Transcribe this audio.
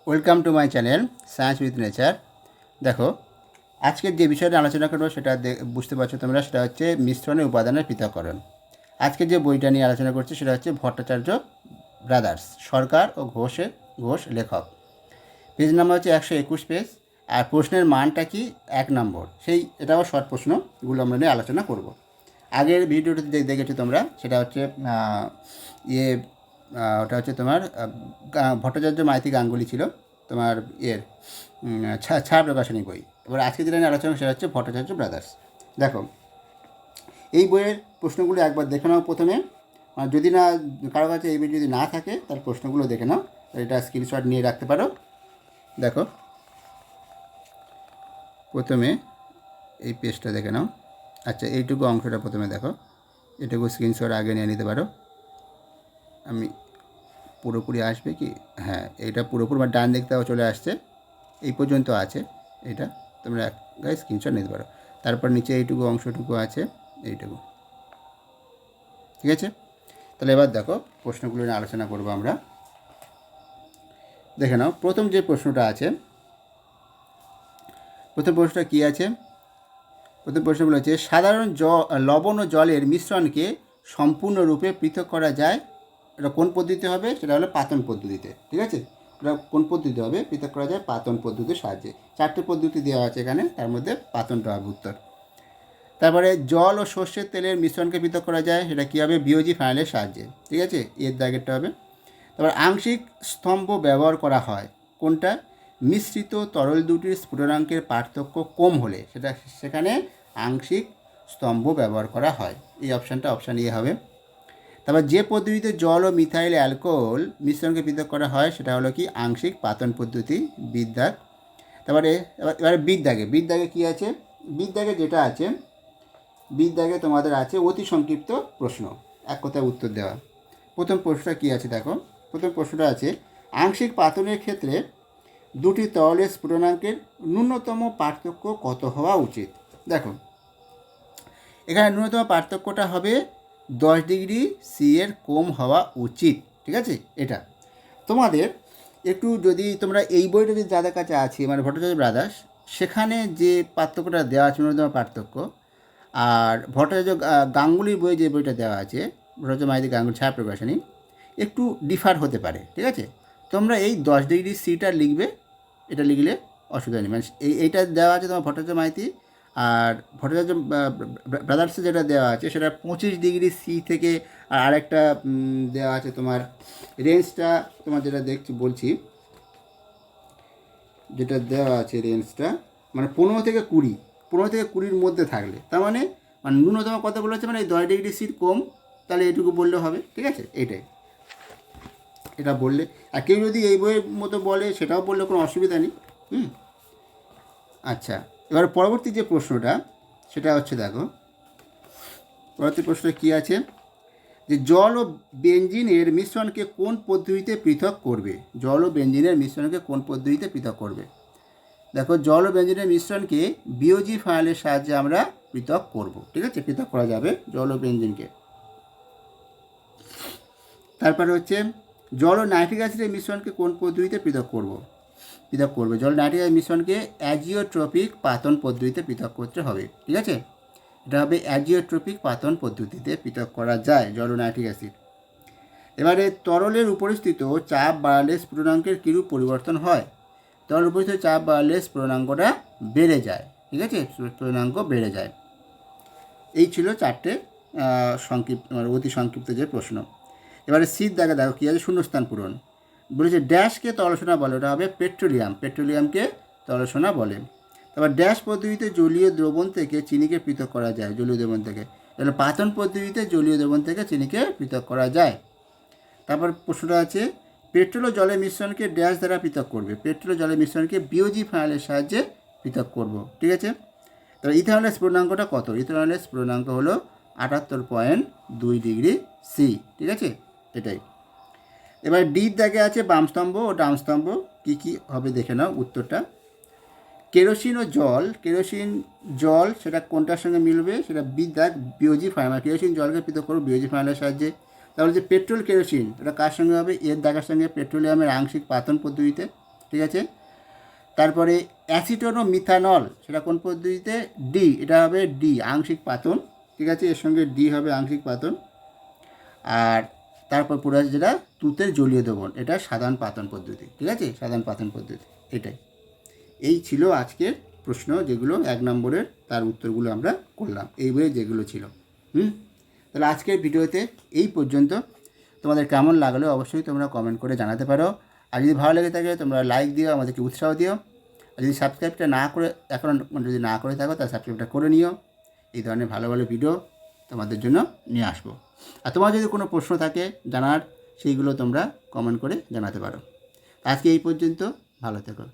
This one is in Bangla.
Welcome to my channel science with nature. দেখো, আজকের যে বিষয়টা আলোচনা করবো সেটা বুঝতে পারছো তোমরা, সেটা হচ্ছে মিশ্রণের উপাদানের পৃথককরণ। আজকে যে বইটা নিয়ে আলোচনা করছি সেটা হচ্ছে ভট্টাচার্য ব্রাদার্স, সরকার ও ঘোষ লেখক। পেজ নাম্বার হচ্ছে 121 পেজ। আর প্রশ্নের মানটা কি 1 নম্বর, এটাও শর্ট প্রশ্নগুলো আমরা নিয়ে আলোচনা করব। আগের ভিডিওটি দেখেছো তোমরা, সেটা হচ্ছে ওটা হচ্ছে তোমার ভট্টাচার্য মাইতি গাঙ্গুলি ছিল তোমার ছায়া প্রকাশনী বই। এবার আজকে যেটা নিয়ে আলোচনা সেটা হচ্ছে ভট্টাচার্য ব্রাদার্স। দেখো, এই বইয়ের প্রশ্নগুলো একবার দেখে নাও প্রথমে। যদি না কারো কাছে এই বই যদি না থাকে তার প্রশ্নগুলো দেখে নাও, এটা স্ক্রিনশট নিয়ে রাখতে পারো। দেখো, প্রথমে এই পেজটা দেখে নাও। আচ্ছা, এইটুকু অংশটা প্রথমে দেখো, এটুকু স্ক্রিনশট আগে নিয়ে নিতে পারো। আমি পুরোপুরি আসবে কি? হ্যাঁ, এটা পুরোপুরি ডান দিকটাও চলে আসছে, এই পর্যন্ত আছে। এটা তোমরা এক গায়ে স্ক্রিনশট নিতে পারো। তারপর নিচে এইটুকু অংশটুকু আছে, এইটুকু। ঠিক আছে, তাহলে এবার দেখো প্রশ্নগুলো নিয়ে আলোচনা করবো আমরা। দেখে নাও, প্রথম যে প্রশ্নটা আছে, প্রথম প্রশ্নটা কী আছে? প্রথম প্রশ্নগুলো হচ্ছে, সাধারণ লবণ ও জলের মিশ্রণকে সম্পূর্ণরূপে পৃথক করা যায়, এটা কোন পদ্ধতিতে হবে? সেটা হলো পাতন পদ্ধতিতে। ঠিক আছে, এটা কোন পদ্ধতিতে হবে? পৃথক করা যায় পাতন পদ্ধতির সাহায্যে। 4টে পদ্ধতি দেওয়া আছে এখানে, তার মধ্যে পাতনটা হবে উত্তর। তারপরে জল ও সর্ষের তেলের মিশ্রণকে পৃথক করা যায়, সেটা কী হবে? বিওজি ফাইনালের সাহায্যে। ঠিক আছে, এর দাগেরটা হবে। তারপর আংশিক স্তম্ভ ব্যবহার করা হয় কোনটা? মিশ্রিত তরল দুটির স্ফুটনাঙ্কের পার্থক্য কম হলে সেখানে আংশিক স্তম্ভ ব্যবহার করা হয়। এই অপশানটা অপশান এ হবে। তারপর যে পদ্ধতিতে জল ও মিথাইল অ্যালকোহল মিশ্রণকে পৃথক করা হয় সেটা হলো কি? আংশিক পাতন পদ্ধতি, বিদ্যাগ। তারপরে এবারে বিদ্যাগে কী আছে? বিদ্যাগে যেটা আছে, বিদ্যাগে তোমাদের আছে অতি সংক্ষিপ্ত প্রশ্ন, এক কথায় উত্তর দেওয়া। প্রথম প্রশ্নটা কী আছে দেখো, প্রথম প্রশ্নটা আছে, আংশিক পাতনের ক্ষেত্রে দুটি তরলের স্ফুটনাঙ্কের ন্যূনতম পার্থক্য কত হওয়া উচিত? দেখো, এখানে ন্যূনতম পার্থক্যটা হবে 10 ডিগ্রি সি এর কম হওয়া উচিত। ঠিক আছে, এটা তোমাদের একটু, যদি তোমরা এই বইটা যদি যাদের কাছে আছে মানে ভট্টাচার্য ব্রাদার্স, সেখানে যে পার্থক্যটা দেওয়া আছে ন্যূনতম পার্থক্য, আর ভট্টাচার্য গাঙ্গুলির বই যে বইটা দেওয়া আছে, ভট্টাচার্য মাইতি গাঙ্গুলি ছায়া প্রকাশনী, একটু ডিফার হতে পারে। ঠিক আছে, তোমরা এই 10 ডিগ্রি সিটা লিখবে, এটা লিখলে অসুবিধা নেই। মানে এইটা দেওয়া আছে তোমার ভট্টাচার্য মাইতি, আর ভট্টাচার্য ব্রাদার্সে যেটা দেওয়া আছে সেটা 25 ডিগ্রি সি থেকে, আর আরেকটা দেওয়া আছে তোমার রেঞ্জটা, তোমার যেটা বলছি, যেটা দেওয়া আছে রেঞ্জটা মানে 15 থেকে 20, 15 থেকে 20-র মধ্যে থাকলে, তার মানে ন্যূনতম কত বলেছে? মানে এই 10 ডিগ্রি সির কম, তাহলে এটুকু বললে হবে। ঠিক আছে, এইটাই, এটা বললে। আর কেউ যদি এই বইয়ের মতো বলে সেটাও বললে কোনো অসুবিধা নেই। আচ্ছা, এবার পরবর্তী যে প্রশ্নটা সেটা হচ্ছে, দেখো পরবর্তী প্রশ্ন কী আছে, যে জল ও বেঞ্জিনের মিশ্রণকে কোন পদ্ধতিতে পৃথক করবে? জল ও বেঞ্জিনের মিশ্রণকে কোন পদ্ধতিতে পৃথক করবে? দেখো, জল ও বেঞ্জিনের মিশ্রণকে বিওজি ফাইনালের সাহায্যে আমরা পৃথক করব। ঠিক আছে, পৃথক করা যাবে জল ও বেঞ্জিনকে। তারপরে হচ্ছে, জল ও নাইট্রিক অ্যাসিডের মিশ্রণকে কোন পদ্ধতিতে পৃথক করবে? জল নাইট্রিক অ্যাসিড মিশ্রণকে অ্যাজিওট্রপিক পাতন পদ্ধতিতে পৃথক করতে হবে। ঠিক আছে, এটা হবে অ্যাজিওট্রপিক পাতন পদ্ধতিতে পৃথক করা যায় জল ও নাইট্রিক অ্যাসিড। এবারে তরলের উপরিস্থিত চাপ বাড়ালে স্ফুটনাঙ্কের কিরূপ পরিবর্তন হয়? তরল উপরিস্থিত চাপ বাড়ালে স্ফুটনাঙ্কটা বেড়ে যায়। ঠিক আছে, স্ফুটনাঙ্ক বেড়ে যায়। এই ছিল 4টে সংক্ষিপ্ত, অতি সংক্ষিপ্ত যে প্রশ্ন। এবারে শীত দাগে দেখো কী আছে, শূন্যস্থান পূরণ। বলেছে ড্যাশকে তলসোনা বলে, ওটা হবে পেট্রোলিয়ামকে তলসোনা বলে। তারপর ড্যাশ পদ্ধতিতে জলীয় দ্রবণ থেকে চিনিকে পৃথক করা যায়, জলীয় দ্রবণ থেকে। তাহলে পাতন পদ্ধতিতে জলীয় দ্রবণ থেকে চিনিকে পৃথক করা যায়। তারপর প্রশ্নটা আছে, পেট্রোল ও জলের মিশ্রণকে ড্যাশ দ্বারা পৃথক করবে? পেট্রোল ও জলের মিশ্রণকে বিওজি ফাইনালের সাহায্যে পৃথক করব। ঠিক আছে, তাহলে ইথানলের স্ফুটনাঙ্কটা কত? ইথানলের স্ফুটনাঙ্ক হলো 78.2 ডিগ্রি সি। ঠিক আছে, এটাই। এবার ডির দাগে আছে বামস্তম্ভ ও ডামস্তম্ভ, কী কী হবে দেখে নাও উত্তরটা। কেরোসিন ও কেরোসিন জল সেটা কোনটার সঙ্গে মিলবে? সেটা বিদ্যাগ বিওজি ফাইনাল, কেরোসিন জলকে পৃথক করবো বিওজি ফাইনালের সাহায্যে। তাহলে যে পেট্রোল কেরোসিন, এটা কার সঙ্গে হবে? এর দাগের সঙ্গে, পেট্রোলিয়ামের আংশিক পাতন পদ্ধতিতে। ঠিক আছে। তারপরে অ্যাসিটোন ও মিথানল সেটা কোন পদ্ধতিতে? ডি, এটা হবে ডি, আংশিক পাতন, ঠিক আছে, এর সঙ্গে ডি হবে আংশিক পাতন। আর তারপর পুরো আছে যেটা তুতের জলীয় দ্রবণ, এটা সাধারণ পাতন পদ্ধতি, ঠিক আছে, সাধারণ পাতন পদ্ধতি। এটাই, এই ছিল আজকের প্রশ্ন যেগুলো 1 নম্বরের, তার উত্তরগুলো আমরা করলাম এই বইয়ে যেগুলো ছিল। তাহলে আজকের ভিডিওতে এই পর্যন্ত। তোমাদের কেমন লাগলো অবশ্যই তোমরা কমেন্ট করে জানাতে পারো। আর যদি ভালো লেগে থাকে তোমরা লাইক দিও, আমাদেরকে উৎসাহ দিও। আর যদি সাবস্ক্রাইবটা না করে এখন যদি না করে থাকো তাহলে সাবস্ক্রাইবটা করে নিও। এই ধরনের ভালো ভালো ভিডিও তোমাদের জন্য নিয়ে আসবো। আর তোমার যদি কোনো প্রশ্ন থাকে জানার, সেইগুলো তোমরা কমেন্ট করে জানাতে পারো। আজকে এই পর্যন্ত, ভালো থেকো।